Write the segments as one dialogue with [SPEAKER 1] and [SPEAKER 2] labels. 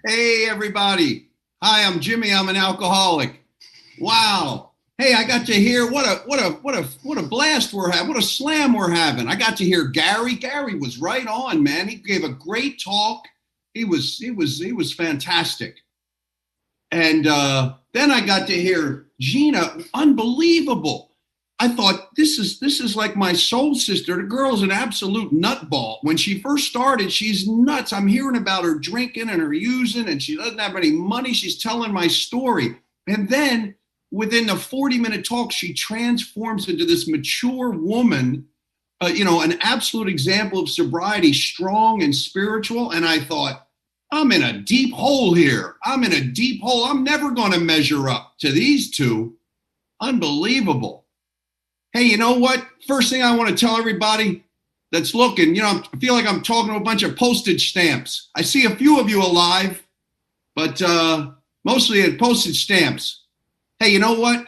[SPEAKER 1] Hey, everybody. Hi, I'm Jimmy. I'm an alcoholic. Wow. Hey, I got to hear what a blast we're having. What a slam we're having. I got to hear Gary. Gary was right on, man. He gave a great talk. He was fantastic. And then I got to hear Gina. Unbelievable. I thought this is like my soul sister. The girl's an absolute nutball. When she first started, she's nuts. I'm hearing about her drinking and her using, and she doesn't have any money. She's telling my story. And then within a 40-minute talk, she transforms into this mature woman, an absolute example of sobriety, strong and spiritual. And I thought, I'm in a deep hole here. I'm in a deep hole. I'm never going to measure up to these two. Unbelievable. Hey, you know what? First thing I want to tell everybody that's looking, I feel like I'm talking to a bunch of postage stamps. I see a few of you alive, but mostly at postage stamps. Hey, you know what?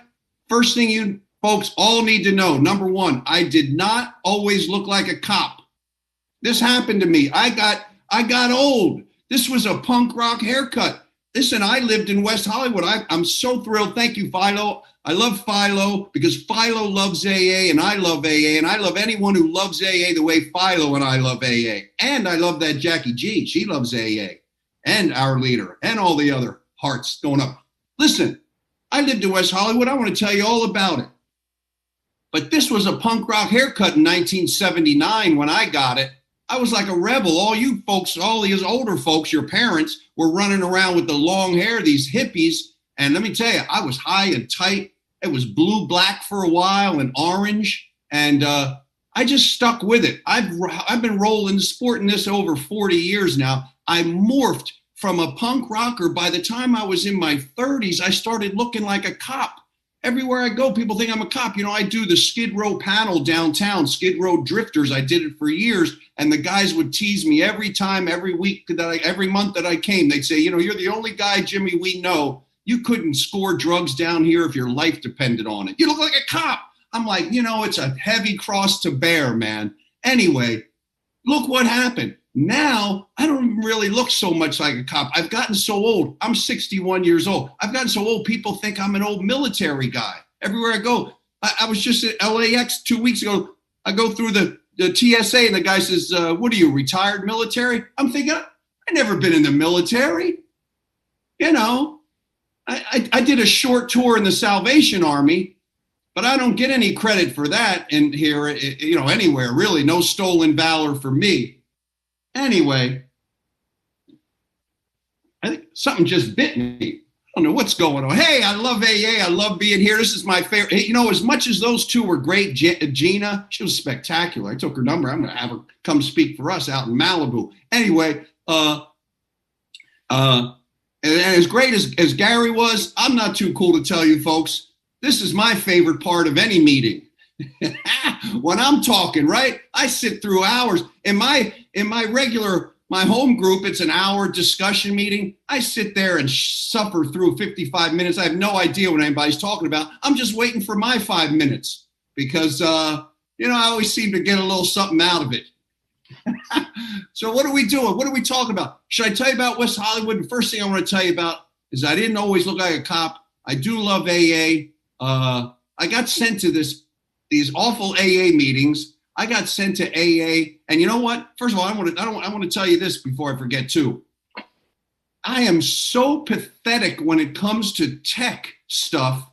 [SPEAKER 1] First thing you folks all need to know, number one, I did not always look like a cop. This happened to me. I got old. This was a punk rock haircut. Listen, I lived in West Hollywood. I'm so thrilled. Thank you, Philo. I love Philo because Philo loves AA and I love AA and I love anyone who loves AA the way Philo and I love AA. And I love that Jackie G. She loves AA and our leader and all the other hearts going up. Listen, I lived in West Hollywood. I want to tell you all about it. But this was a punk rock haircut in 1979 when I got it. I was like a rebel. All you folks, all these older folks, your parents, were running around with the long hair, these hippies. And let me tell you, I was high and tight. It was blue, black for a while and orange. And I just stuck with it. I've been rolling, sporting this over 40 years now. I morphed from a punk rocker. By the time I was in my 30s, I started looking like a cop. Everywhere I go, people think I'm a cop. I do the Skid Row panel downtown, Skid Row Drifters. I did it for years. And the guys would tease me every time, every week, every month that I came. They'd say, you're the only guy, Jimmy, we know. You couldn't score drugs down here if your life depended on it. You look like a cop. I'm like, it's a heavy cross to bear, man. Anyway, look what happened. Now, I don't even really look so much like a cop. I've gotten so old. I'm 61 years old. I've gotten so old, people think I'm an old military guy. Everywhere I go. I was just at LAX 2 weeks ago. I go through the TSA and the guy says, what are you, retired military? I'm thinking, I've never been in the military. I did a short tour in the Salvation Army, but I don't get any credit for that in here, anywhere, really. No stolen valor for me. Anyway, I think something just bit me. I don't know what's going on. Hey, I love AA. I love being here. This is my favorite. Hey, as much as those two were great, Gina, she was spectacular. I took her number. I'm going to have her come speak for us out in Malibu. Anyway, and as great as Gary was, I'm not too cool to tell you folks, this is my favorite part of any meeting. When I'm talking, right? I sit through hours. In my home group, it's an hour discussion meeting. I sit there and suffer through 55 minutes. I have no idea what anybody's talking about. I'm just waiting for my 5 minutes because, I always seem to get a little something out of it. So what are we doing? What are we talking about? Should I tell you about West Hollywood? The first thing I want to tell you about is I didn't always look like a cop. I do love AA. I got sent to these awful AA meetings. I got sent to AA. And you know what? First of all, I want to tell you this before I forget too. I am so pathetic when it comes to tech stuff.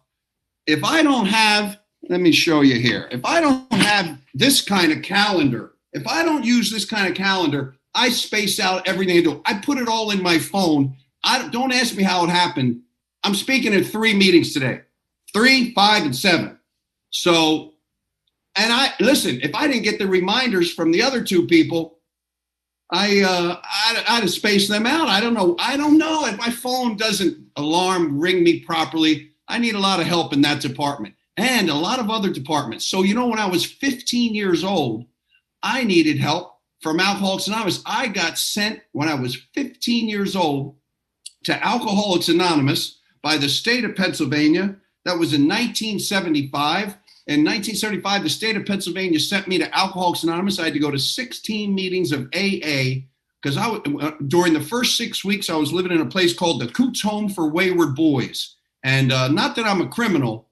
[SPEAKER 1] If I don't have, let me show you here. If I don't have this kind of calendar, if I don't use this kind of calendar, I space out everything I do. I put it all in my phone. Don't ask me how it happened. I'm speaking at 3 meetings today, 3, 5, and 7. So, and listen, if I didn't get the reminders from the other 2 people, I'd have spaced them out. I don't know. If my phone doesn't ring me properly, I need a lot of help in that department and a lot of other departments. So, when I was 15 years old, I needed help from Alcoholics Anonymous. I got sent when I was 15 years old to Alcoholics Anonymous by the state of Pennsylvania. That was in 1975. In 1975, the state of Pennsylvania sent me to Alcoholics Anonymous. I had to go to 16 meetings of AA because during the first 6 weeks, I was living in a place called the Coots Home for Wayward Boys. And not that I'm a criminal,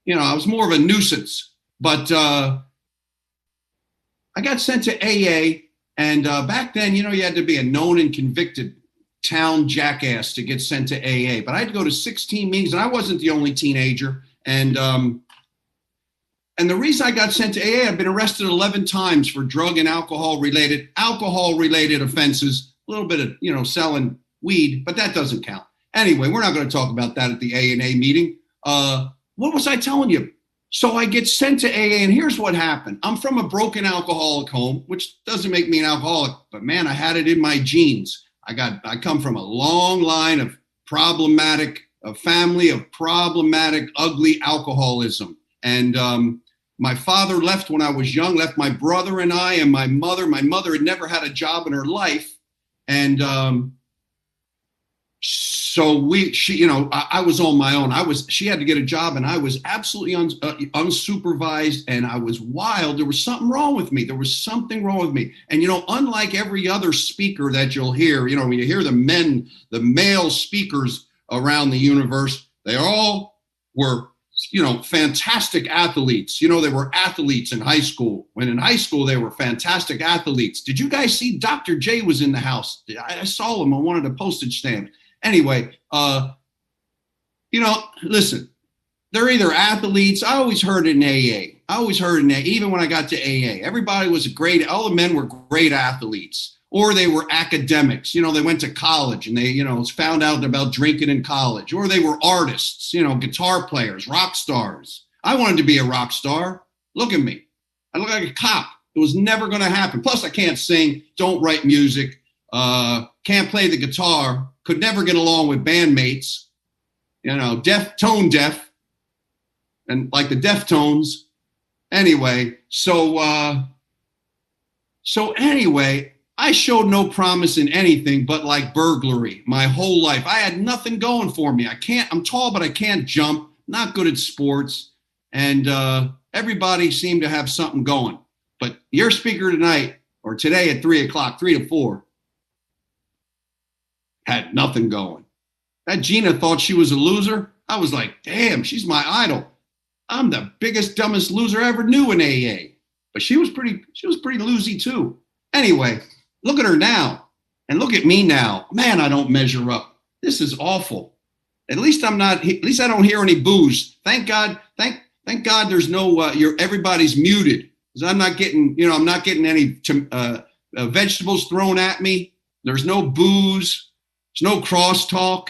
[SPEAKER 1] I was more of a nuisance. But I got sent to AA. And back then, you had to be a known and convicted town jackass to get sent to AA. But I had to go to 16 meetings, and I wasn't the only teenager. And the reason I got sent to AA, I've been arrested 11 times for drug and alcohol-related offenses. A little bit of, selling weed, but that doesn't count. Anyway, we're not going to talk about that at the A&A meeting. What was I telling you? So I get sent to AA, and here's what happened. I'm from a broken alcoholic home, which doesn't make me an alcoholic, but man, I had it in my genes. I come from a long line of a family of problematic, ugly alcoholism. And my father left when I was young, left my brother and I, and my mother. My mother had never had a job in her life. And so I was on my own. She had to get a job, and I was absolutely unsupervised, and I was wild. There was something wrong with me. And, unlike every other speaker that you'll hear, when you hear the male speakers around the universe, they all were, fantastic athletes. They were athletes in high school. When in high school, they were fantastic athletes. Did you guys see Dr. J was in the house? I saw him on one of the postage stamps. Anyway, listen, they're either athletes. I always heard it in AA. Even when I got to AA, everybody was all the men were great athletes, or they were academics. They went to college and they, found out about drinking in college, or they were artists, guitar players, rock stars. I wanted to be a rock star. Look at me. I look like a cop. It was never going to happen. Plus, I can't sing, don't write music, can't play the guitar. Could never get along with bandmates, tone deaf, and like the Deftones. Anyway, so anyway, I showed no promise in anything but like burglary my whole life. I had nothing going for me. I'm tall, but I can't jump, not good at sports. And everybody seemed to have something going. But your speaker tonight, or today at 3 o'clock, 3 to 4, had nothing going. That Gina thought she was a loser. I was like, damn, she's my idol. I'm the biggest, dumbest loser I ever knew in AA. But she was pretty loosey too. Anyway, look at her now. And look at me now. Man, I don't measure up. This is awful. At least I don't hear any boos. Thank God. Thank God there's no, everybody's muted. Because I'm not getting any vegetables thrown at me. There's no booze. There's no crosstalk.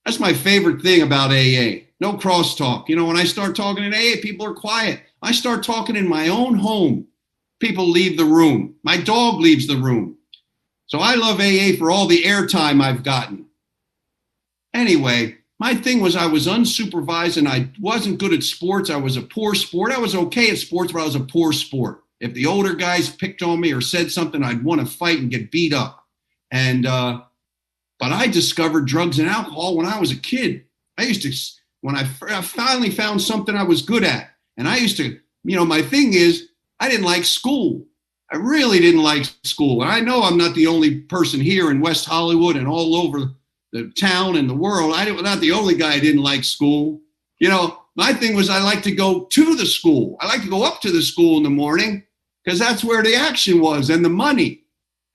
[SPEAKER 1] That's my favorite thing about AA. No crosstalk. When I start talking in AA, people are quiet. I start talking in my own home. People leave the room. My dog leaves the room. So I love AA for all the airtime I've gotten. Anyway, my thing was I was unsupervised and I wasn't good at sports. I was a poor sport. I was okay at sports, but I was a poor sport. If the older guys picked on me or said something, I'd want to fight and get beat up. And, but I discovered drugs and alcohol when I was a kid. When I finally found something I was good at. And I used to, my thing is, I didn't like school. I really didn't like school. And I know I'm not the only person here in West Hollywood and all over the town and the world. I'm not the only guy who didn't like school. My thing was I like to go to the school. I like to go up to the school in the morning because that's where the action was and the money.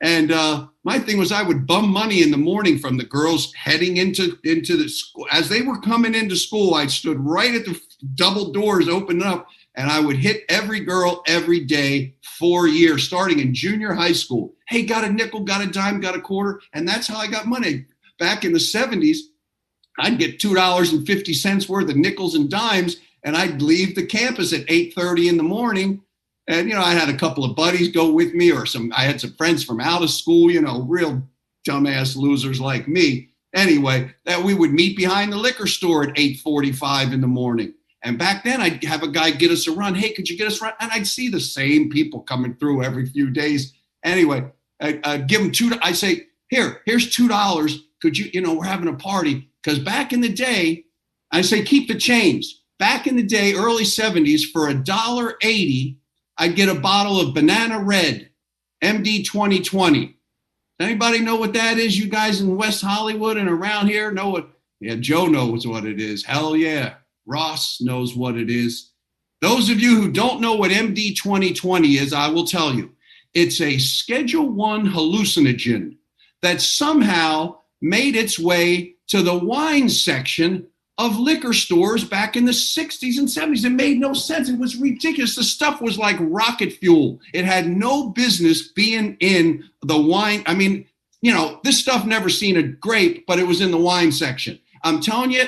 [SPEAKER 1] And my thing was I would bum money in the morning from the girls heading into the school. As they were coming into school, I stood right at the double doors open up, and I would hit every girl every day 4 years, starting in junior high school. Hey, got a nickel, got a dime, got a quarter. And that's how I got money. Back in the 70s, I'd get $2.50 worth of nickels and dimes, and I'd leave the campus at 8:30 in the morning. And, I had a couple of buddies go with me, or I had some friends from out of school, real dumbass losers like me. Anyway, that we would meet behind the liquor store at 8:45 in the morning. And back then I'd have a guy get us a run. Hey, could you get us a run? And I'd see the same people coming through every few days. Anyway, I'd give them I say, here's $2. Could you, we're having a party. Because back in the day, I say, keep the change. Back in the day, early 70s, for $1.80, I'd get a bottle of Banana Red, MD 2020. Anybody know what that is? You guys in West Hollywood and around here know what? Yeah, Joe knows what it is. Hell yeah. Ross knows what it is. Those of you who don't know what MD 2020 is, I will tell you. It's a Schedule 1 hallucinogen that somehow made its way to the wine section of liquor stores back in the 60s and 70s. It made no sense. It was ridiculous. The stuff was like rocket fuel. It had no business being in the wine. I mean, this stuff never seen a grape, but it was in the wine section. I'm telling you,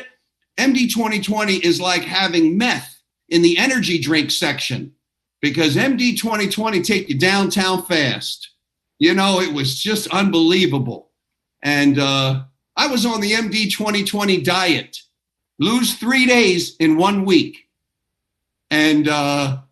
[SPEAKER 1] MD 2020 is like having meth in the energy drink section, because MD 2020 take you downtown fast. It was just unbelievable. And I was on the MD 2020 diet. Lose 3 days in 1 week. And that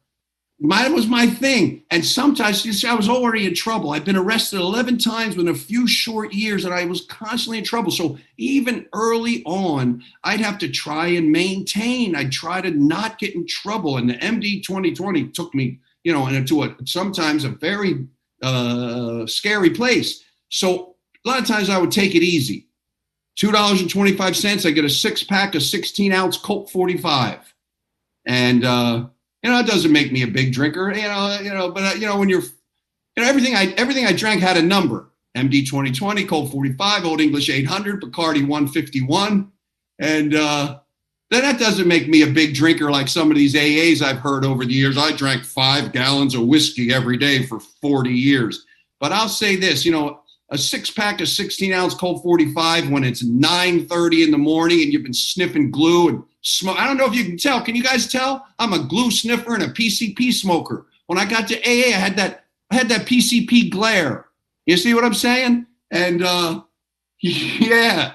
[SPEAKER 1] was my thing. And sometimes, I was already in trouble. I've been arrested 11 times within a few short years, and I was constantly in trouble. So even early on, I'd have to try and maintain. I'd try to not get in trouble. And the MD 2020 took me, into sometimes a very scary place. So a lot of times I would take it easy. $2.25, I get a 6-pack of 16-ounce Colt 45. And, it doesn't make me a big drinker, but when you're, everything I drank had a number. MD 2020, Colt 45, Old English 800, Bacardi 151. And then that doesn't make me a big drinker like some of these AAs I've heard over the years. I drank 5 gallons of whiskey every day for 40 years. But I'll say this, a 6-pack of 16-ounce Colt 45 when it's 9:30 in the morning and you've been sniffing glue and smoke. I don't know if you can tell. Can you guys tell? I'm a glue sniffer and a PCP smoker. When I got to AA, I had that PCP glare. You see what I'm saying? And yeah,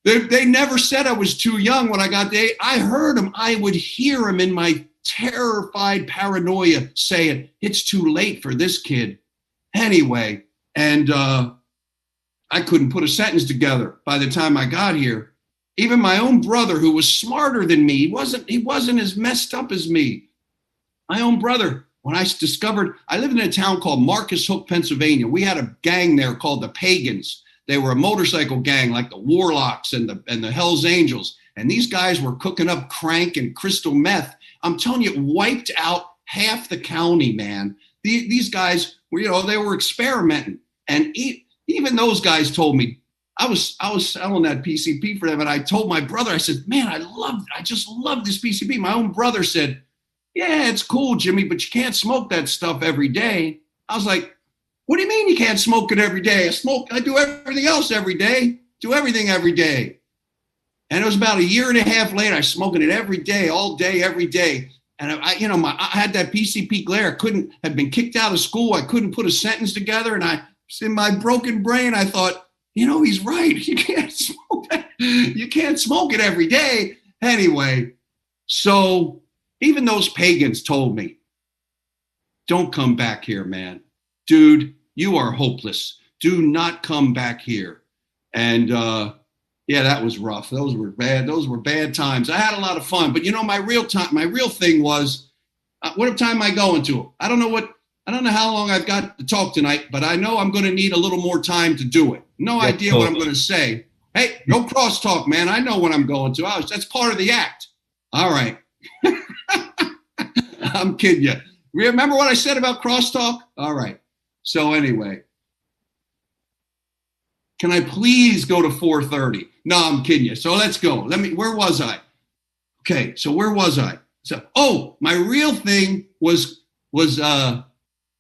[SPEAKER 1] they never said I was too young when I got to AA. I heard them. I would hear them in my terrified paranoia saying, "It's too late for this kid." Anyway. And I couldn't put a sentence together by the time I got here. Even my own brother, who was smarter than me, he wasn't as messed up as me. My own brother, when I discovered, I lived in a town called Marcus Hook, Pennsylvania. We had a gang there called the Pagans. They were a motorcycle gang like the Warlocks and the Hells Angels. And these guys were cooking up crank and crystal meth. I'm telling you, it wiped out half the county, man. These guys were, they were experimenting. And even those guys told me, I was selling that PCP for them. And I told my brother, I said, man, I just love this PCP. My own brother said, yeah, it's cool, Jimmy, but you can't smoke that stuff every day. I was like, what do you mean you can't smoke it every day? I do everything else every day. Do everything every day. And it was about 1.5 years later, I was smoking it every day, all day, every day. And I had that PCP glare. Had been kicked out of school. I couldn't put a sentence together. And in my broken brain, I thought, he's right. You can't smoke that. You can't smoke it every day. Anyway, so even those pagans told me, don't come back here, man. Dude, you are hopeless. Do not come back here. And yeah, that was rough. Those were bad. Those were bad times. I had a lot of fun. But my real thing was, what time am I going to? I don't know how long I've got to talk tonight, but I know I'm going to need a little more time to do it. No idea what I'm going to say. Hey, no crosstalk, man. I know what I'm going to. That's part of the act. All right. I'm kidding you. Remember what I said about crosstalk? All right. So anyway, can I please go to 4:30? No, I'm kidding you. So let's go. Where was I? Okay. So where was I? So, my real thing was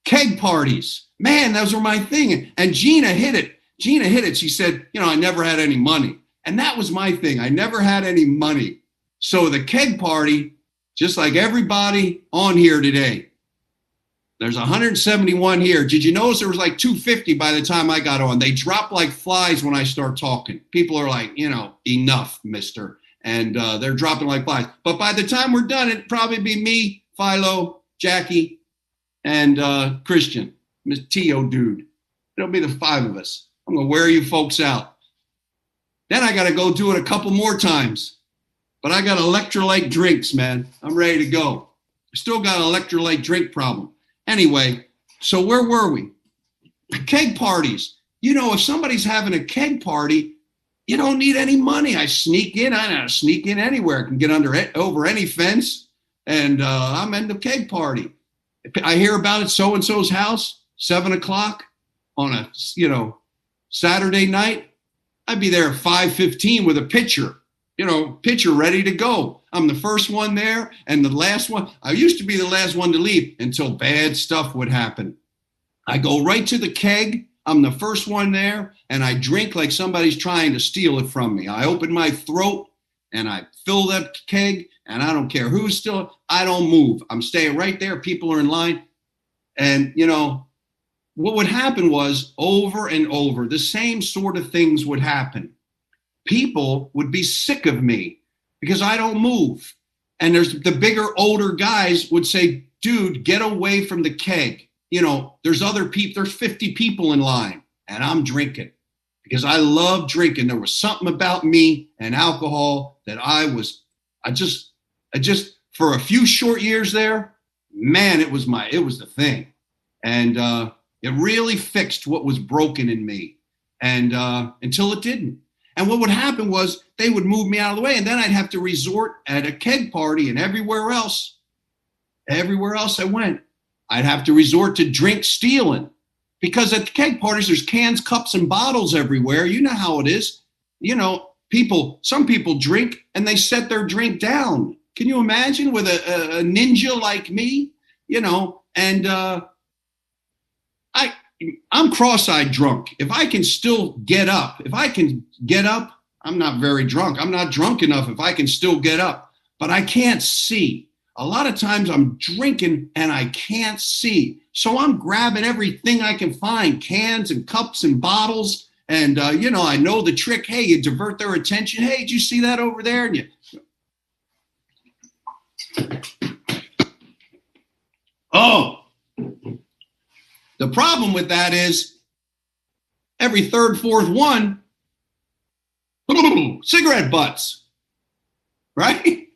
[SPEAKER 1] keg parties. Man, those were my thing. And Gina hit it. She said, I never had any money. And that was my thing. I never had any money. So the keg party, just like everybody on here today, there's 171 here. Did you notice there was like 250 by the time I got on? They drop like flies when I start talking. People are like, enough, mister. And they're dropping like flies. But by the time we're done, it'd probably be me, Philo, Jackie, and Christian, Miss T.O. dude. It'll be the 5 of us. I'm going to wear you folks out. Then I got to go do it a couple more times. But I got electrolyte drinks, man. I'm ready to go. I still got an electrolyte drink problem. Anyway, so where were we? Keg parties. If somebody's having a keg party, you don't need any money. I sneak in. I know how to sneak in anywhere. I can get over any fence, and I'm in the keg party. I hear about it, so-and-so's house, 7:00 on a, Saturday night. I'd be there at 5:15 with a pitcher, pitcher ready to go. I'm the first one there and the last one. I used to be the last one to leave until bad stuff would happen. I go right to the keg. I'm the first one there, and I drink like somebody's trying to steal it from me. I open my throat, and I fill that keg, and I don't care who's still, I don't move. I'm staying right there. People are in line. And, what would happen was over and over, the same sort of things would happen. People would be sick of me because I don't move. And there's the bigger, older guys would say, dude, get away from the keg. There's other people, there's 50 people in line, and I'm drinking because I love drinking. There was something about me and alcohol that I just, for a few short years there, man, it was the thing. And it really fixed what was broken in me, and until it didn't. And what would happen was they would move me out of the way, and then I'd have to resort at a keg party and everywhere else I went, I'd have to resort to drink stealing, because at the keg parties, there's cans, cups, and bottles everywhere. You know how it is. Some people drink and they set their drink down. Can you imagine with a ninja like me? And I'm cross-eyed drunk. If I can still get up, I'm not very drunk. I'm not drunk enough if I can still get up, but I can't see. A lot of times I'm drinking and I can't see. So I'm grabbing everything I can find, cans and cups and bottles. And, I know the trick. Hey, you divert their attention. Hey, did you see that over there? And the problem with that is every third, fourth one, cigarette butts, right?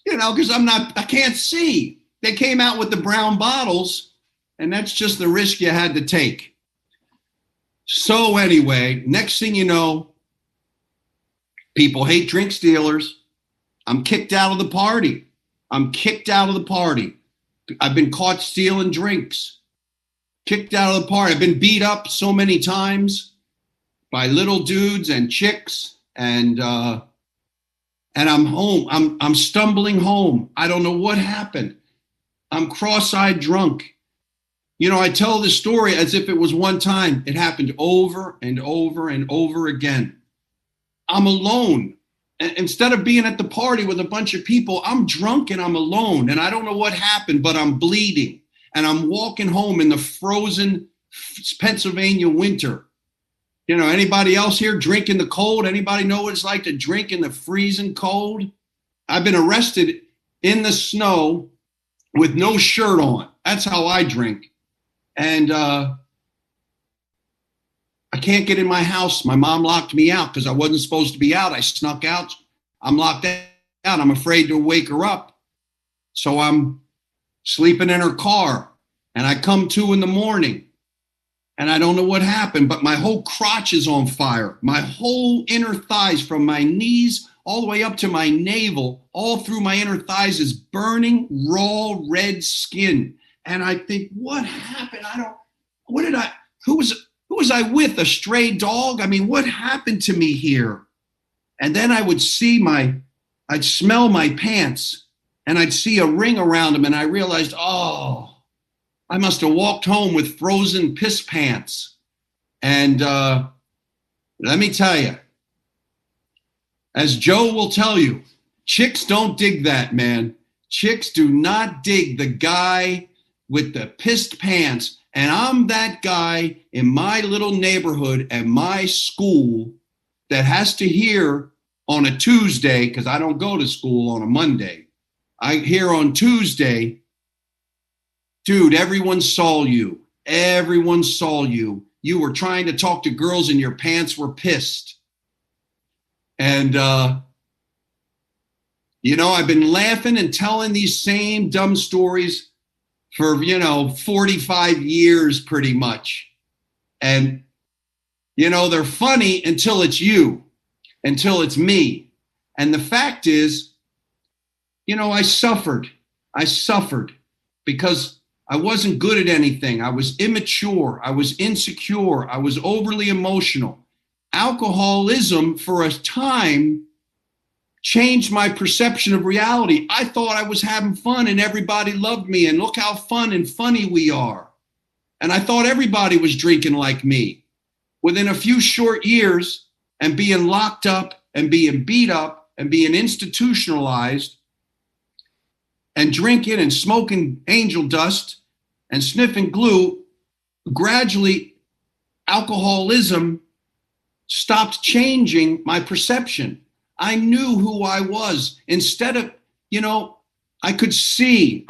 [SPEAKER 1] Because I can't see. They came out with the brown bottles, and that's just the risk you had to take. So anyway, next thing you know, people hate drink stealers. I'm kicked out of the party. I've been caught stealing drinks. Kicked out of the party. I've been beat up so many times by little dudes and chicks, and I'm home. I'm stumbling home. I don't know what happened. I'm cross-eyed drunk. I tell this story as if it was one time. It happened over and over and over again. I'm alone. Instead of being at the party with a bunch of people, I'm drunk and I'm alone. And I don't know what happened, but I'm bleeding. And I'm walking home in the frozen Pennsylvania winter. Anybody else here drink in the cold? Anybody know what it's like to drink in the freezing cold? I've been arrested in the snow with no shirt on. That's how I drink. And I can't get in my house. My mom locked me out because I wasn't supposed to be out. I snuck out. I'm locked out. I'm afraid to wake her up. So I'm sleeping in her car. And I come to in the morning. And I don't know what happened, but my whole crotch is on fire. My whole inner thighs, from my knees all the way up to my navel, all through my inner thighs, is burning, raw, red skin. And I think, what happened? Who was I with? A stray dog? I mean, what happened to me here? And then I'd smell my pants, and I'd see a ring around them, and I realized, I must have walked home with frozen piss pants. And let me tell you, as Joe will tell you, chicks don't dig that, man. Chicks do not dig the guy with the pissed pants. And I'm that guy in my little neighborhood at my school that has to hear on a Tuesday, because I don't go to school on a Monday. I hear on Tuesday, dude, everyone saw you. Everyone saw you. You were trying to talk to girls and your pants were pissed. And, I've been laughing and telling these same dumb stories for, 45 years pretty much. And, they're funny until it's you, until it's me. And the fact is, I suffered. I suffered because I wasn't good at anything. I was immature. I was insecure. I was overly emotional. Alcoholism, for a time, changed my perception of reality. I thought I was having fun and everybody loved me, and look how fun and funny we are. And I thought everybody was drinking like me. Within a few short years, and being locked up and being beat up and being institutionalized and drinking and smoking angel dust and sniffing glue, gradually alcoholism stopped changing my perception. I knew who I was. Instead of, I could see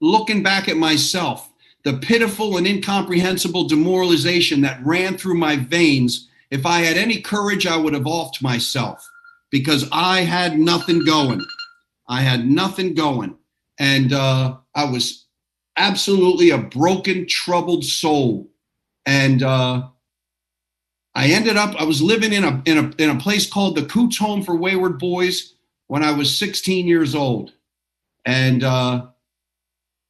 [SPEAKER 1] looking back at myself, the pitiful and incomprehensible demoralization that ran through my veins. If I had any courage, I would have offed myself because I had nothing going. I had nothing going. And I was absolutely a broken, troubled soul. And I was living in a place called the Coots Home for Wayward Boys when I was 16 years old. And,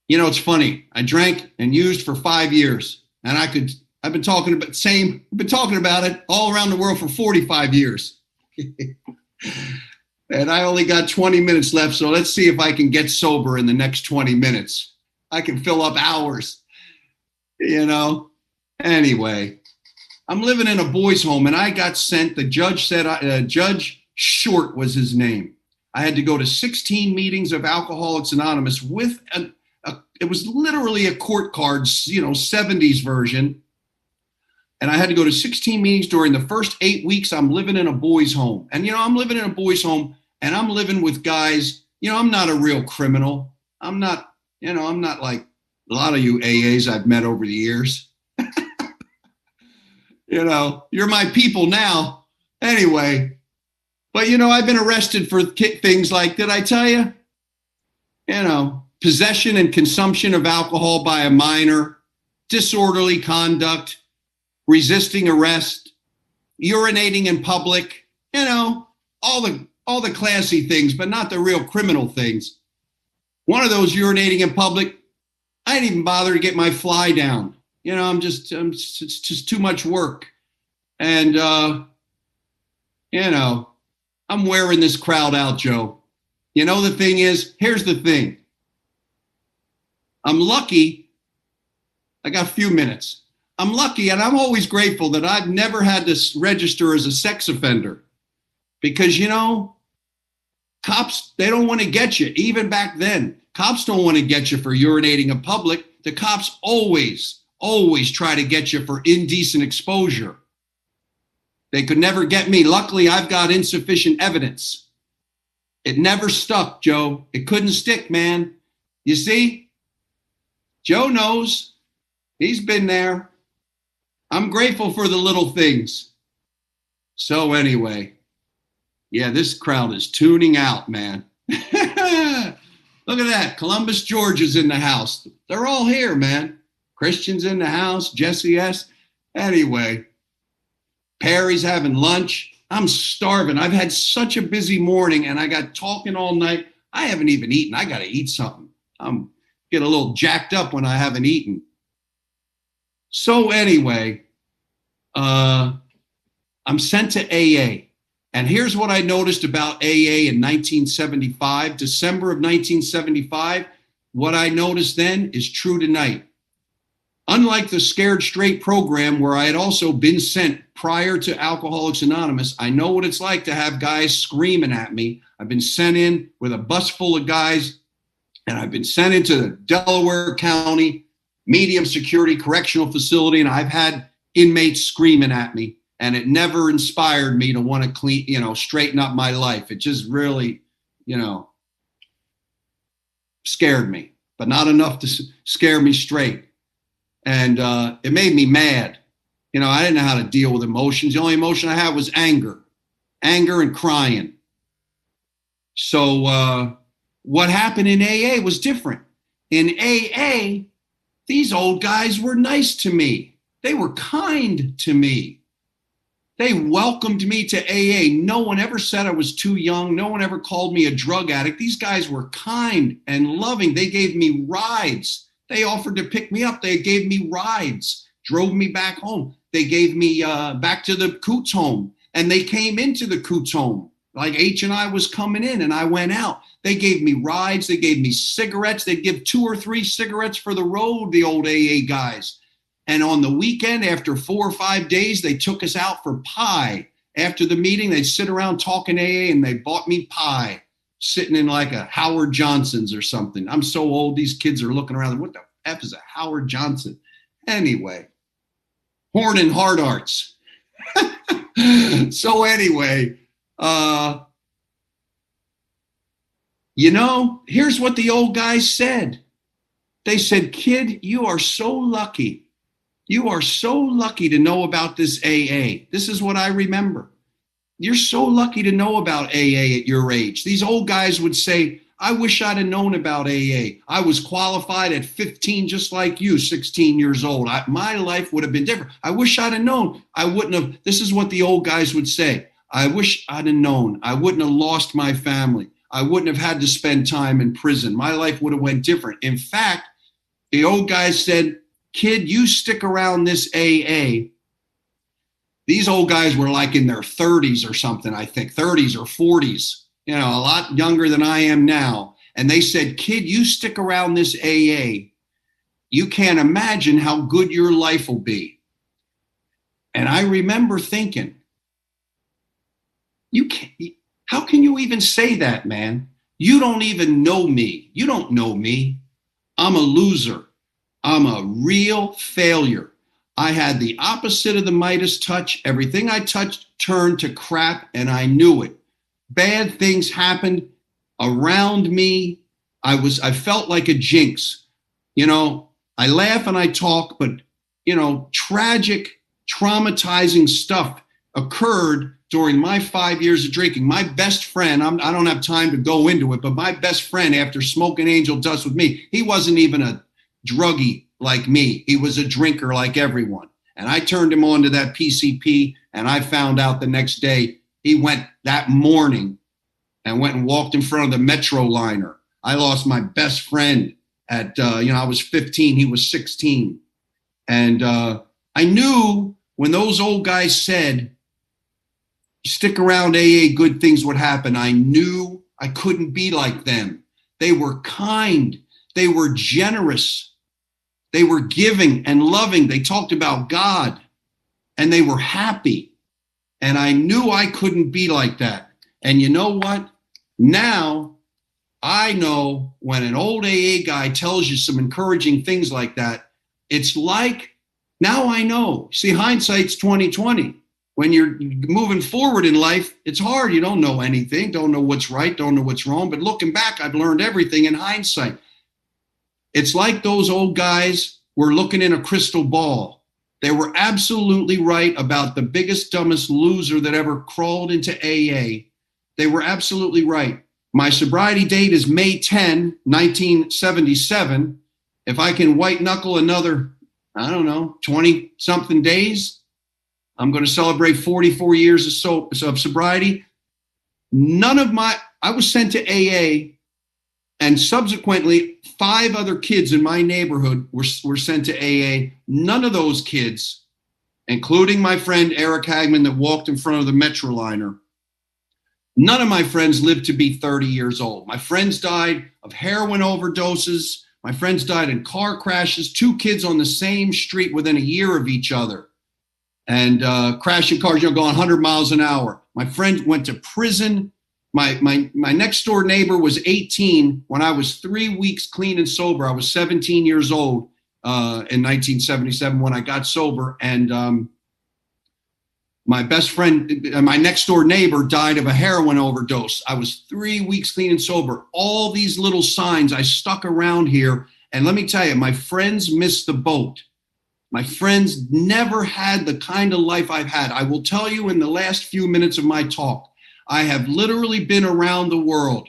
[SPEAKER 1] it's funny. I drank and used for 5 years, and I've been talking about it all around the world for 45 years. And I only got 20 minutes left. So let's see if I can get sober in the next 20 minutes. I can fill up hours, Anyway, I'm living in a boys' home, and I got sent. The judge said, Judge Short was his name. I had to go to 16 meetings of Alcoholics Anonymous with it was literally a court card, 70s version. And I had to go to 16 meetings during the first 8 weeks. I'm living in a boys' home. And, I'm living in a boys' home, and I'm living with guys. I'm not a real criminal. I'm not like a lot of you AAs I've met over the years. You're my people now. Anyway, but, I've been arrested for things like, did I tell you? Possession and consumption of alcohol by a minor, disorderly conduct, resisting arrest, urinating in public, all the classy things, but not the real criminal things. One of those, urinating in public, I didn't even bother to get my fly down. It's just too much work. And, I'm wearing this crowd out, Joe. The thing is, here's the thing. I'm lucky. I got a few minutes. I'm lucky, and I'm always grateful that I've never had to register as a sex offender because, cops, they don't want to get you. Even back then, cops don't want to get you for urinating in public. The cops always try to get you for indecent exposure. They could never get me. Luckily, I've got insufficient evidence. It never stuck, Joe. It couldn't stick, man. You see? Joe knows. He's been there. I'm grateful for the little things. So anyway, yeah, this crowd is tuning out, man. Look at that. Columbus, Georgia's in the house. They're all here, man. Christian's in the house. Jesse S. Anyway, Perry's having lunch. I'm starving. I've had such a busy morning, and I got talking all night. I haven't even eaten. I got to eat something. I'm get a little jacked up when I haven't eaten. So anyway, I'm sent to AA. And here's what I noticed about AA in 1975, December of 1975. What I noticed then is true tonight. Unlike the Scared Straight program, where I had also been sent prior to Alcoholics Anonymous, I know what it's like to have guys screaming at me. I've been sent in with a bus full of guys, and I've been sent into the Delaware County medium security correctional facility, and I've had inmates screaming at me, and it never inspired me to want to straighten up my life. It just really, scared me, but not enough to scare me straight. And it made me mad. I didn't know how to deal with emotions. The only emotion I had was anger and crying. So what happened in AA was different. In AA, these old guys were nice to me. They were kind to me. They welcomed me to AA. No one ever said I was too young. No one ever called me a drug addict. These guys were kind and loving. They gave me rides. They offered to pick me up. They gave me rides, drove me back home. They gave me back to the Coots home. And they came into the Coots home. Like H and I was coming in and I went out. They gave me rides. They gave me cigarettes. They'd give 2 or 3 cigarettes for the road, the old AA guys. And on the weekend, after 4 or 5 days, they took us out for pie. After the meeting, they'd sit around talking AA and they bought me pie, sitting in like a Howard Johnson's or something. I'm so old, these kids are looking around. What the F is a Howard Johnson? Anyway, Horn and Hard Arts. So anyway, here's what the old guys said. They said, kid, you are so lucky. You are so lucky to know about this AA. This is what I remember. You're so lucky to know about AA at your age. These old guys would say, I wish I'd have known about AA. I was qualified at 15, just like you, 16 years old. My life would have been different. I wish I'd have known. I wouldn't have. This is what the old guys would say. I wish I'd have known. I wouldn't have lost my family. I wouldn't have had to spend time in prison. My life would have went different. In fact, the old guys said, kid, you stick around this AA. These old guys were like in their 30s or something, I think, 30s or 40s, a lot younger than I am now. And they said, kid, you stick around this AA. You can't imagine how good your life will be. And I remember thinking, how can you even say that, man? You don't even know me. You don't know me. I'm a loser. I'm a real failure. I had the opposite of the Midas touch. Everything I touched turned to crap, and I knew it. Bad things happened around me. I felt like a jinx. I laugh and I talk, but, tragic, traumatizing stuff occurred during my 5 years of drinking. My best friend, I don't have time to go into it, but my best friend, after smoking angel dust with me, he wasn't even a druggie like me. He was a drinker like everyone. And I turned him on to that PCP, and I found out the next day he went that morning and went and walked in front of the Metro liner. I lost my best friend at, I was 15, he was 16. And I knew when those old guys said, stick around AA, good things would happen. I knew I couldn't be like them. They were kind. They were generous. They were giving and loving. They talked about God, and they were happy. And I knew I couldn't be like that. And you know what? Now I know when an old AA guy tells you some encouraging things like that, it's like, now I know. See, hindsight's 20/20. When you're moving forward in life, it's hard. You don't know anything, don't know what's right, don't know what's wrong. But looking back, I've learned everything in hindsight. It's like those old guys were looking in a crystal ball. They were absolutely right about the biggest, dumbest loser that ever crawled into AA. They were absolutely right. My sobriety date is May 10, 1977. If I can white knuckle another, 20 something days, I'm going to celebrate 44 years of sobriety. I was sent to AA, and subsequently 5 other kids in my neighborhood were sent to AA. None of those kids, including my friend Eric Hagman that walked in front of the Metro liner, none of my friends lived to be 30 years old. My friends died of heroin overdoses. My friends died in car crashes. 2 kids on the same street within a year of each other. And crashing cars, going 100 miles an hour. My friend went to prison. My next door neighbor was 18 when I was 3 weeks clean and sober. I was 17 years old in 1977 when I got sober. And my best friend, my next door neighbor, died of a heroin overdose. I was 3 weeks clean and sober. All these little signs I stuck around here. And let me tell you, my friends missed the boat. My friends never had the kind of life I've had. I will tell you in the last few minutes of my talk, I have literally been around the world.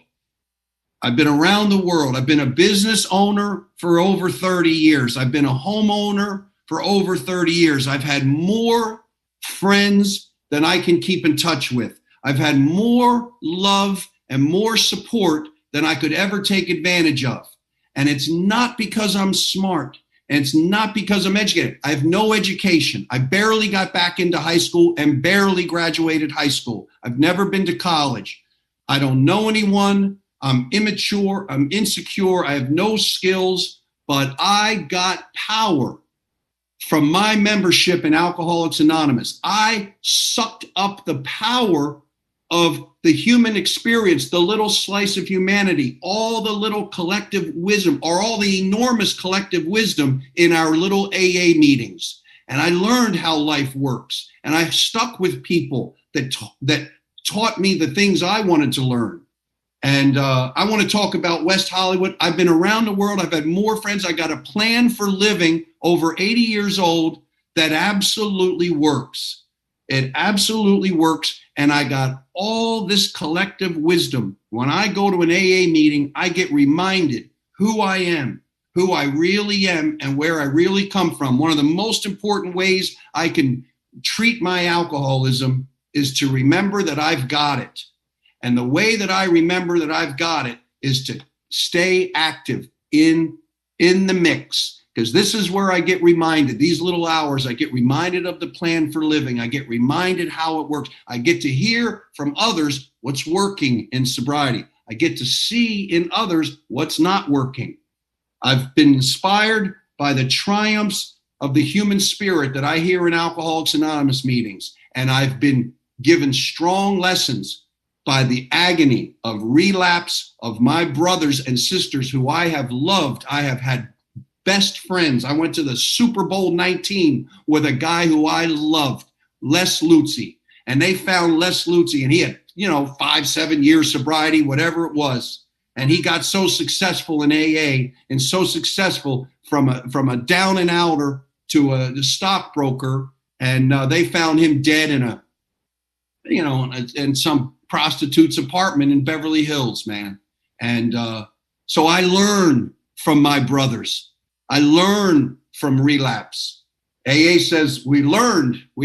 [SPEAKER 1] I've been around the world. I've been a business owner for over 30 years. I've been a homeowner for over 30 years. I've had more friends than I can keep in touch with. I've had more love and more support than I could ever take advantage of. And it's not because I'm smart. And it's not because I'm educated. I have no education. I barely got back into high school and barely graduated high school. I've never been to college. I don't know anyone. I'm immature. I'm insecure. I have no skills, but I got power from my membership in Alcoholics Anonymous. I sucked up the power of the human experience, the little slice of humanity, all the little collective wisdom, or all the enormous collective wisdom in our little AA meetings. And I learned how life works. And I stuck with people that taught me the things I wanted to learn. And I want to talk about West Hollywood. I've been around the world. I've had more friends. I got a plan for living over 80 years old that absolutely works. It absolutely works. And I got all this collective wisdom. When I go to an AA meeting, I get reminded who I am, who I really am, and where I really come from. One of the most important ways I can treat my alcoholism is to remember that I've got it. And the way that I remember that I've got it is to stay active in the mix, because this is where I get reminded. These little hours, I get reminded of the plan for living. I get reminded how it works. I get to hear from others what's working in sobriety. I get to see in others what's not working. I've been inspired by the triumphs of the human spirit that I hear in Alcoholics Anonymous meetings. And I've been given strong lessons by the agony of relapse of my brothers and sisters who I have loved. I have had best friends. I went to the Super Bowl 19 with a guy who I loved, Les Luzzi. And they found Les Luzzi, and he had, 5-7 years sobriety, whatever it was. And he got so successful in AA and so successful from a down and outer to a stockbroker. And they found him dead in some prostitute's apartment in Beverly Hills, man. And so I learned from my brothers. I learned from relapse. AA says we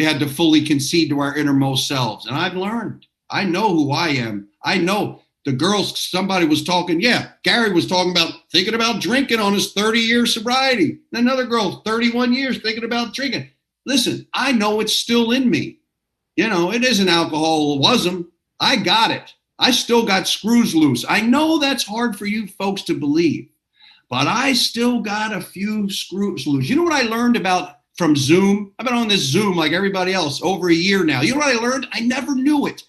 [SPEAKER 1] had to fully concede to our innermost selves. And I've learned. I know who I am. I know the girls, somebody was talking, Gary was talking about thinking about drinking on his 30-year sobriety. And another girl, 31 years, thinking about drinking. Listen, I know it's still in me. It isn't alcoholism. I got it. I still got screws loose. I know that's hard for you folks to believe, but I still got a few screws loose. You know what I learned from Zoom? I've been on this Zoom like everybody else over a year now. You know what I learned? I never knew it.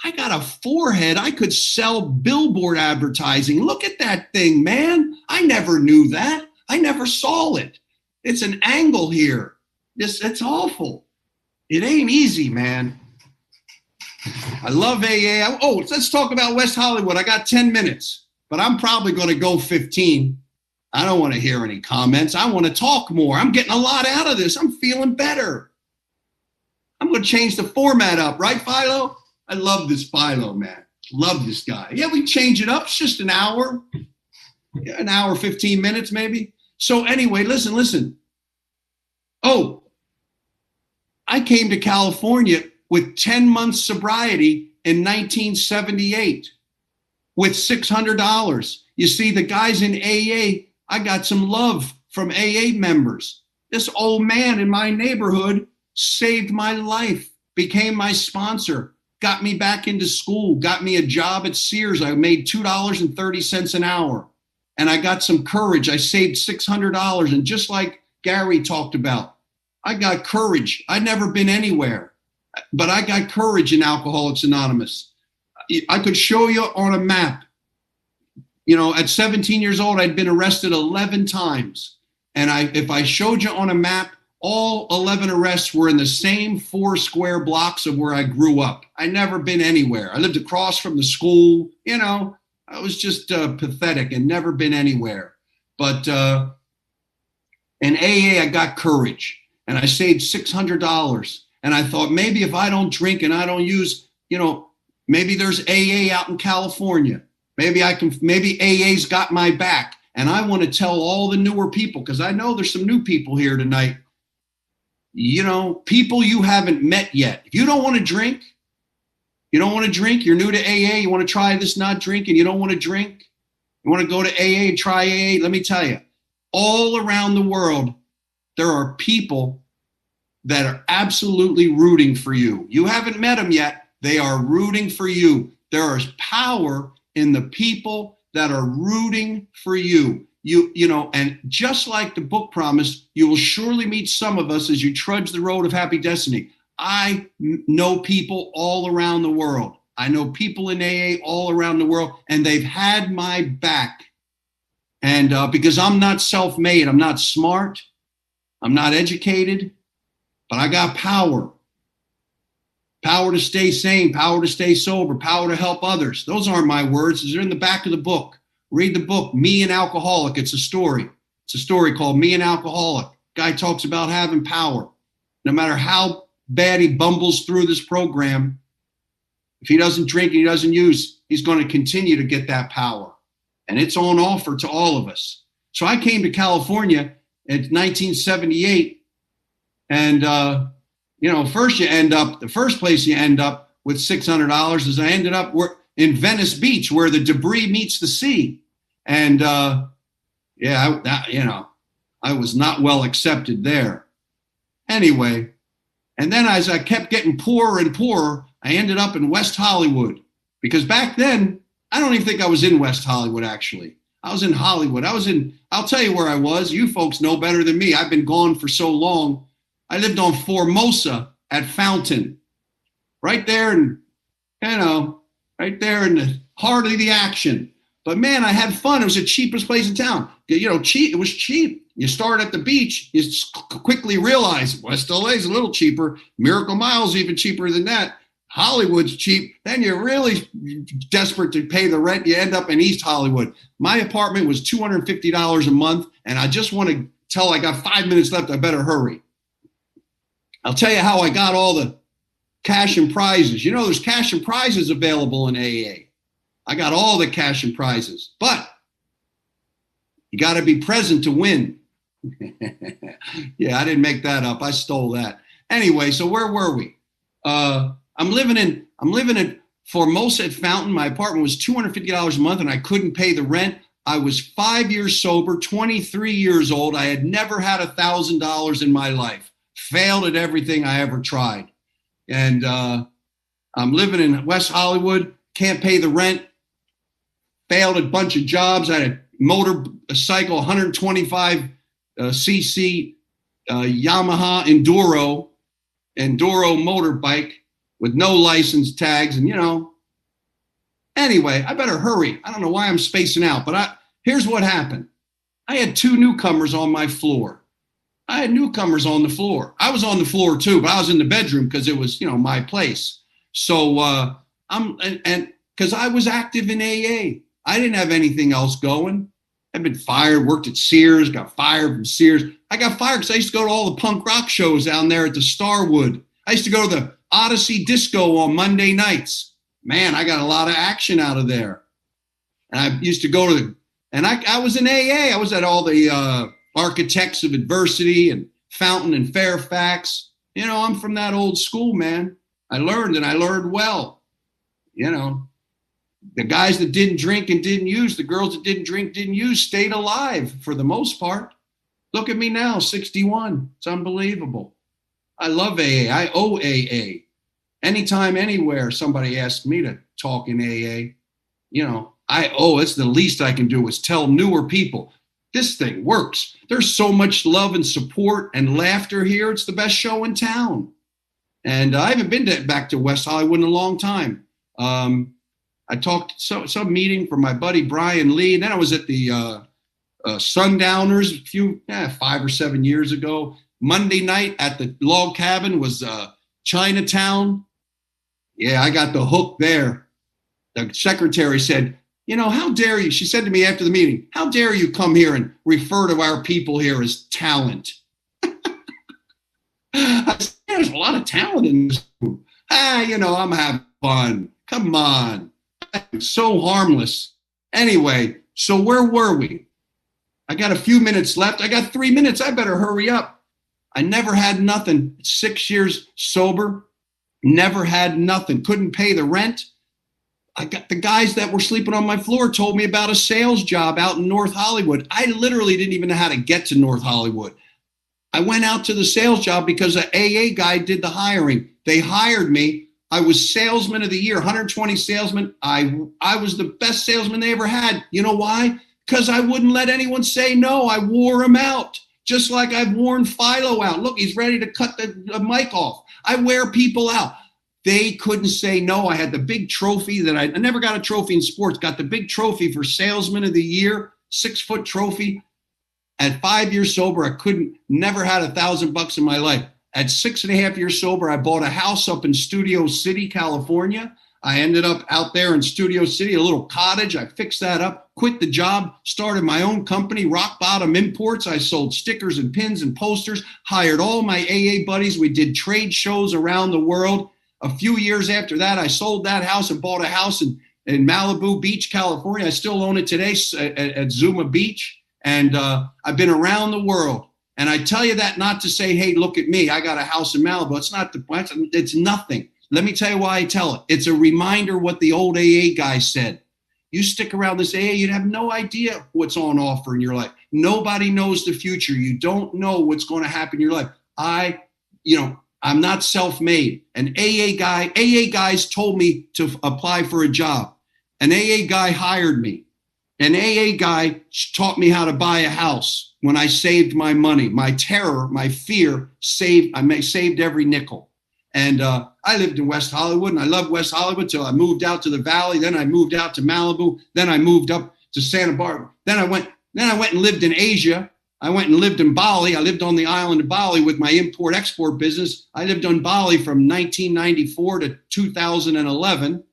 [SPEAKER 1] I got a forehead. I could sell billboard advertising. Look at that thing, man. I never knew that. I never saw it. It's an angle here. It's awful. It ain't easy, man. I love AA. Let's talk about West Hollywood. I got 10 minutes, but I'm probably going to go 15. I don't want to hear any comments. I want to talk more. I'm getting a lot out of this. I'm feeling better. I'm going to change the format up, right, Philo? I love this Philo, man. Love this guy. Yeah, we change it up. It's just an hour. An hour, 15 minutes maybe. So anyway, listen. I came to California with 10 months sobriety in 1978 with $600. You see, the guys in AA, I got some love from AA members. This old man in my neighborhood saved my life, became my sponsor, got me back into school, got me a job at Sears. I made $2.30 an hour. And I got some courage. I saved $600. And just like Gary talked about, I got courage. I'd never been anywhere, but I got courage in Alcoholics Anonymous. I could show you on a map. At 17 years old, I'd been arrested 11 times. And if I showed you on a map, all 11 arrests were in the same 4 square blocks of where I grew up. I'd never been anywhere. I lived across from the school. I was just pathetic and never been anywhere. But in AA, I got courage. And I saved $600. And I thought, maybe if I don't drink and I don't use, maybe there's AA out in California. Maybe AA's got my back. And I want to tell all the newer people, because I know there's some new people here tonight, people you haven't met yet. If you don't want to drink, you're new to AA, you want to try this not drinking, you don't want to drink, you want to go to AA and try AA, let me tell you, all around the world, there are people that are absolutely rooting for you. You haven't met them yet. They are rooting for you. There is power in the people that are rooting for you. And just like the book promised, you will surely meet some of us as you trudge the road of happy destiny. I know people all around the world. I know people in AA all around the world, and they've had my back. And because I'm not self-made, I'm not smart, I'm not educated, but I got power. Power to stay sane, power to stay sober, power to help others. Those aren't my words. They're in the back of the book. Read the book, Me and Alcoholic. It's a story. It's a story called Me and Alcoholic. Guy talks about having power. No matter how bad he bumbles through this program, if he doesn't drink and he doesn't use, he's going to continue to get that power. And it's on offer to all of us. So I came to California in 1978. And, the first place you end up with $600 is I ended up in Venice Beach, where the debris meets the sea. And, I was not well accepted there. Anyway, and then as I kept getting poorer and poorer, I ended up in West Hollywood. Because back then, I don't even think I was in West Hollywood, actually. I was in Hollywood. I'll tell you where I was. You folks know better than me. I've been gone for so long. I lived on Formosa at Fountain, right there in the heart of the action. But man, I had fun. It was the cheapest place in town. It was cheap. You start at the beach, you quickly realize West LA is a little cheaper. Miracle Mile's even cheaper than that. Hollywood's cheap. Then you're really desperate to pay the rent. You end up in East Hollywood. My apartment was $250 a month, and I just want to tell I got 5 minutes left. I better hurry. I'll tell you how I got all the cash and prizes. There's cash and prizes available in AA. I got all the cash and prizes, but you got to be present to win. Yeah, I didn't make that up. I stole that. Anyway, so where were we? I'm living in Formosa at Fountain. My apartment was $250 a month, and I couldn't pay the rent. I was 5 years sober, 23 years old. I had never had $1,000 in my life. Failed at everything I ever tried. And I'm living in West Hollywood, can't pay the rent, failed a bunch of jobs. I had a cycle, 125 cc Yamaha Enduro motorbike with no license tags. And, anyway, I better hurry. I don't know why I'm spacing out, but here's what happened. I had two newcomers on my floor. I had newcomers on the floor. I was on the floor too, but I was in the bedroom because it was, my place. So because I was active in AA. I didn't have anything else going. I'd been fired, worked at Sears, got fired from Sears. I got fired because I used to go to all the punk rock shows down there at the Starwood. I used to go to the Odyssey Disco on Monday nights. Man, I got a lot of action out of there. And I used to go to I was in AA. I was at all the Architects of Adversity and Fountain and Fairfax. I'm from that old school, man. I learned, and I learned well. The guys that didn't drink and didn't use, the girls that didn't drink, didn't use, stayed alive for the most part. Look at me now, 61. It's unbelievable. I love AA. I owe AA. Anytime, anywhere, somebody asks me to talk in AA, it's the least I can do is tell newer people, this thing works. There's so much love and support and laughter here. It's the best show in town. And I haven't been back to West Hollywood in a long time. I talked some meeting for my buddy Brian Lee. And then I was at the Sundowners 5 or 7 years ago. Monday night at the log cabin was Chinatown. Yeah, I got the hook there. The secretary said, how dare you? She said to me after the meeting, how dare you come here and refer to our people here as talent? I said, there's a lot of talent in this group. I'm having fun. Come on. I'm so harmless. Anyway, so where were we? I got a few minutes left. I got 3 minutes. I better hurry up. I never had nothing. 6 years sober, never had nothing. Couldn't pay the rent. I got the guys that were sleeping on my floor told me about a sales job out in North Hollywood. I literally didn't even know how to get to North Hollywood. I went out to the sales job because an AA guy did the hiring. They hired me. I was salesman of the year, 120 salesmen. I was the best salesman they ever had. You know why? Because I wouldn't let anyone say no. I wore them out, just like I've worn Philo out. Look, he's ready to cut the mic off. I wear people out. They couldn't say no. I had the big trophy that I never got a trophy in sports, got the big trophy for salesman of the year, 6-foot trophy. At 5 years sober, I never had $1,000 in my life. At 6.5 years sober, I bought a house up in Studio City, California. I ended up out there in Studio City, a little cottage. I fixed that up, quit the job, started my own company, Rock Bottom Imports. I sold stickers and pins and posters, hired all my AA buddies. We did trade shows around the world. A few years after that, I sold that house and bought a house in Malibu Beach, California. I still own it today at Zuma Beach. And I've been around the world. And I tell you that not to say, hey, look at me. I got a house in Malibu. It's nothing. Let me tell you why I tell it. It's a reminder what the old AA guy said. You stick around this AA, you'd have no idea what's on offer in your life. Nobody knows the future. You don't know what's going to happen in your life. I'm not self-made. An AA guys told me to apply for a job. An AA guy hired me. An AA guy taught me how to buy a house when I saved my money. My terror, my fear I saved every nickel. And I lived in West Hollywood, and I loved West Hollywood till I moved out to the Valley. Then I moved out to Malibu. Then I moved up to Santa Barbara. Then I went and lived in Asia. I went and lived in Bali. I lived on the island of Bali with my import-export business. I lived on Bali from 1994 to 2011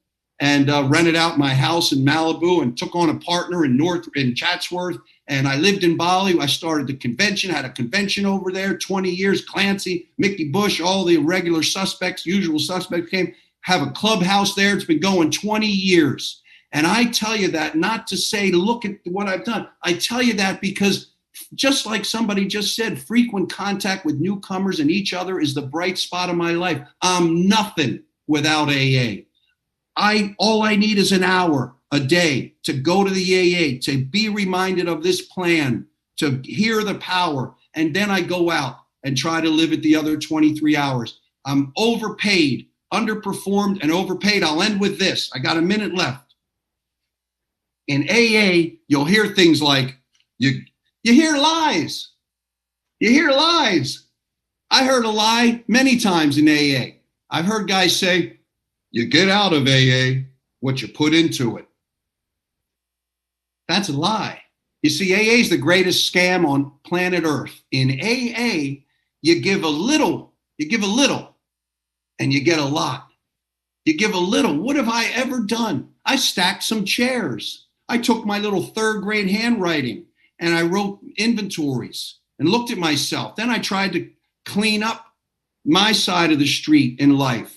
[SPEAKER 1] and rented out my house in Malibu and took on a partner in Chatsworth. And I lived in Bali. I started the convention, had a convention over there, 20 years. Clancy, Mickey Bush, all the regular suspects, usual suspects came, have a clubhouse there. It's been going 20 years. And I tell you that not to say, look at what I've done. I tell you that because just like somebody just said, frequent contact with newcomers and each other is the bright spot of my life. I'm nothing without AA. All I need is an hour a day to go to the AA, to be reminded of this plan, to hear the power, and then I go out and try to live it the other 23 hours. I'm overpaid, underperformed, and overpaid. I'll end with this. I got a minute left. In AA, you'll hear things like, you hear lies. You hear lies. I heard a lie many times in AA. I've heard guys say, you get out of AA what you put into it. That's a lie. You see, AA is the greatest scam on planet Earth. In AA, you give a little, and you get a lot. You give a little. What have I ever done? I stacked some chairs. I took my little 3rd grade handwriting and I wrote inventories and looked at myself. Then I tried to clean up my side of the street in life.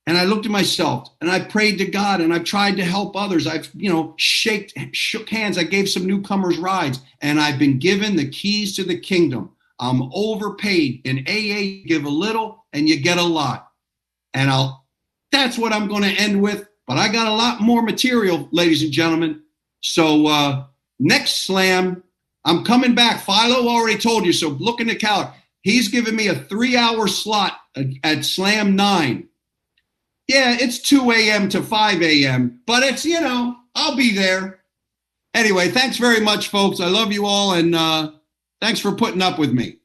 [SPEAKER 1] And I looked at myself and I prayed to God and I've tried to help others. I've, shook hands. I gave some newcomers rides and I've been given the keys to the kingdom. I'm overpaid. In AA, give a little and you get a lot. And that's what I'm going to end with. But I got a lot more material, ladies and gentlemen. So next slam, I'm coming back. Philo already told you. So look in the calendar. He's giving me a 3-hour slot at Slam 9. Yeah, it's 2 a.m. to 5 a.m., but it's, I'll be there. Anyway, thanks very much, folks. I love you all, and thanks for putting up with me.